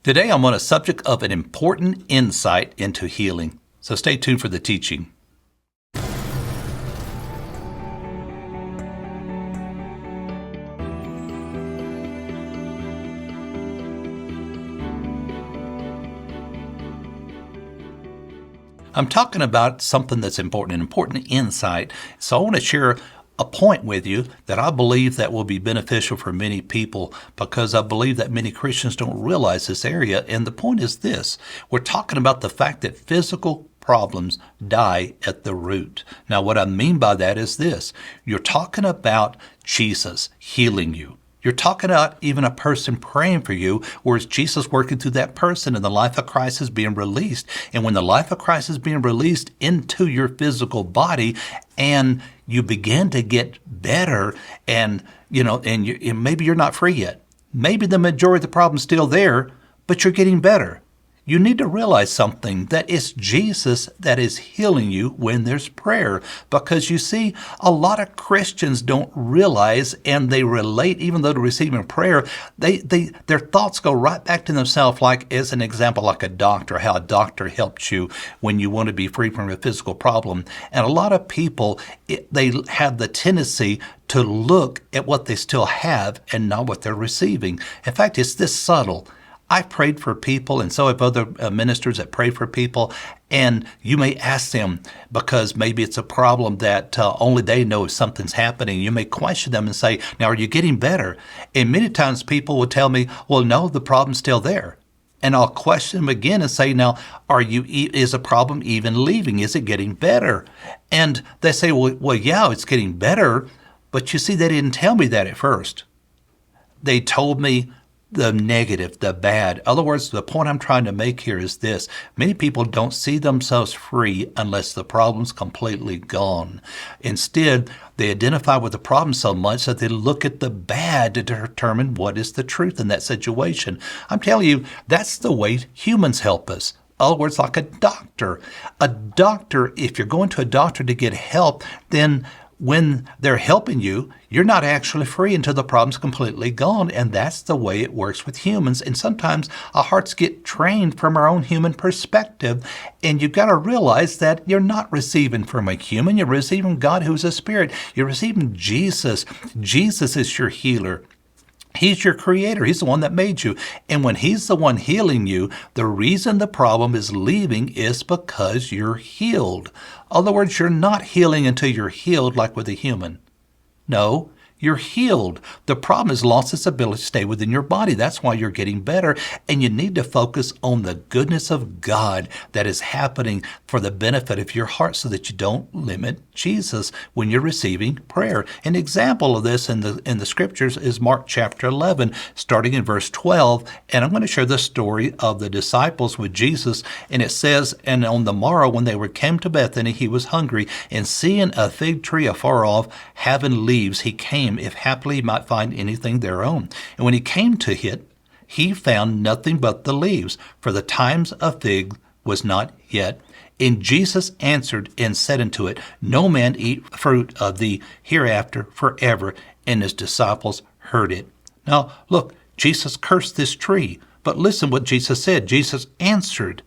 Today I'm on a subject of an important insight into healing, so stay tuned for the teaching. I'm talking about something that's important, an important insight, so I want to share a point with you that I believe that will be beneficial for many people because I believe that many Christians don't realize this area. And the point is this: we're talking about the fact that physical problems die at the root. Now, what I mean by that is this: you're talking about Jesus healing you. You're talking about even a person praying for you, where it's Jesus working through that person and the life of Christ is being released. And when the life of Christ is being released into your physical body and you begin to get better and maybe you're not free yet. Maybe the majority of the problem's still there, but you're getting better. You need to realize something, that it's Jesus that is healing you when there's prayer. Because you see, a lot of Christians don't realize, and they relate, even though they're receiving prayer, their thoughts go right back to themselves, like, as an example, like a doctor, how a doctor helps you when you want to be free from a physical problem. And a lot of people, they have the tendency to look at what they still have and not what they're receiving. In fact, it's this subtle. I've prayed for people, and so have other ministers that pray for people, and you may ask them, because maybe it's a problem that only they know if something's happening. You may question them and say, now, are you getting better? And many times people will tell me, well, no, the problem's still there. And I'll question them again and say, now, is the problem even leaving? Is it getting better? And they say, well, yeah, it's getting better. But you see, they didn't tell me that at first. They told me the negative, the bad. In other words, the point I'm trying to make here is this: many people don't see themselves free unless the problem's completely gone. Instead, they identify with the problem so much that they look at the bad to determine what is the truth in that situation. I'm telling you, that's the way humans help us. In other words, like a doctor. A doctor, if you're going to a doctor to get help, then when they're helping you, you're not actually free until the problem's completely gone. And that's the way it works with humans. And sometimes our hearts get trained from our own human perspective. And you've got to realize that you're not receiving from a human. You're receiving God, who's a spirit. You're receiving Jesus. Jesus is your healer. He's your creator. He's the one that made you. And when he's the one healing you, the reason the problem is leaving is because you're healed. In other words, you're not healing until you're healed like with a human. No, you're healed. The problem has lost its ability to stay within your body. That's why you're getting better. And you need to focus on the goodness of God that is happening for the benefit of your heart so that you don't limit Jesus when you're receiving prayer. An example of this in the scriptures is Mark chapter 11, starting in verse 12. And I'm going to share the story of the disciples with Jesus. And it says, and on the morrow when they came to Bethany, he was hungry, and seeing a fig tree afar off, having leaves, he came, if haply he might find anything thereon. And when he came to it, he found nothing but the leaves, for the times of fig was not yet. And Jesus answered and said unto it, no man eat fruit of thee hereafter forever. And his disciples heard it. Now, look, Jesus cursed this tree. But listen what Jesus said. Jesus answered.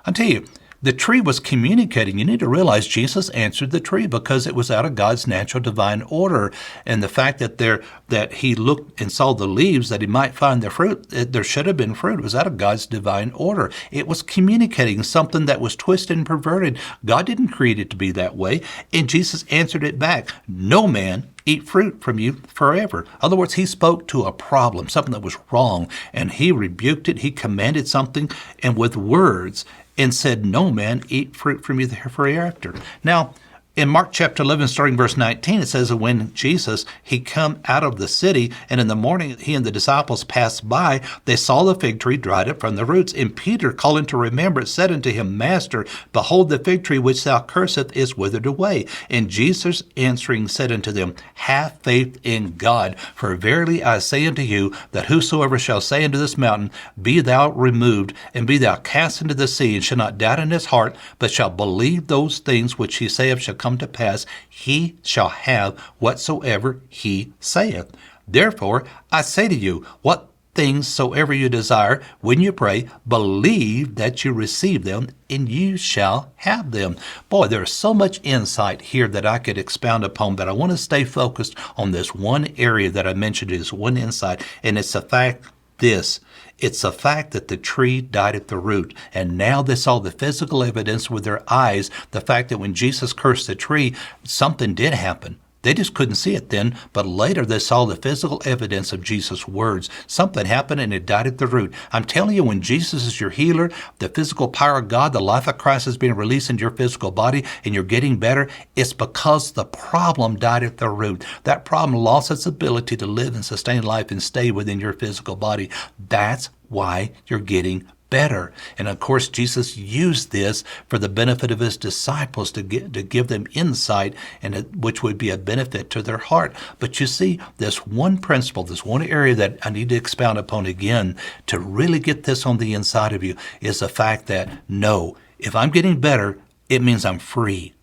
I tell you, the tree was communicating. You need to realize Jesus answered the tree because it was out of God's natural divine order. And the fact that he looked and saw the leaves that he might find the fruit, there should have been fruit. It was out of God's divine order. It was communicating something that was twisted and perverted. God didn't create it to be that way. And Jesus answered it back. No man eat fruit from you forever. In other words, he spoke to a problem, something that was wrong, and he rebuked it. He commanded something, and with words, and said, no man eat fruit from you hereafter. Now, in Mark chapter 11, starting verse 19, it says, when Jesus, he come out of the city, and in the morning he and the disciples passed by, they saw the fig tree dried up from the roots. And Peter, calling to remembrance, said unto him, Master, behold, the fig tree which thou cursest is withered away. And Jesus answering said unto them, have faith in God. For verily I say unto you, that whosoever shall say unto this mountain, be thou removed, and be thou cast into the sea, and shall not doubt in his heart, but shall believe those things which he saith shall come to pass, he shall have whatsoever he saith. Therefore I say to you, what things soever you desire, when you pray, believe that you receive them, and you shall have them. Boy, there's so much insight here that I could expound upon, but I want to stay focused on this one area that I mentioned is one insight, and it's the fact it's the fact that the tree died at the root. And now they saw the physical evidence with their eyes, the fact that when Jesus cursed the tree, something did happen. They just couldn't see it then, but later they saw the physical evidence of Jesus' words. Something happened and it died at the root. I'm telling you, when Jesus is your healer, the physical power of God, the life of Christ is being released into your physical body and you're getting better, it's because the problem died at the root. That problem lost its ability to live and sustain life and stay within your physical body. That's why you're getting better. And of course, Jesus used this for the benefit of his disciples to give them insight, and which would be a benefit to their heart. But you see, this one principle, this one area that I need to expound upon again to really get this on the inside of you is the fact that, no, if I'm getting better, it means I'm free.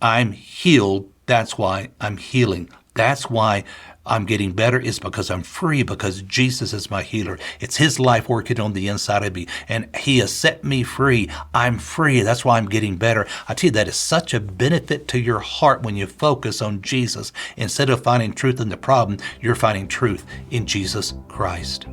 I'm healed. That's why I'm healing. That's why I'm getting better, is because I'm free, because Jesus is my healer. It's his life working on the inside of me, and he has set me free. I'm free. That's why I'm getting better. I tell you, that is such a benefit to your heart when you focus on Jesus. Instead of finding truth in the problem, you're finding truth in Jesus Christ.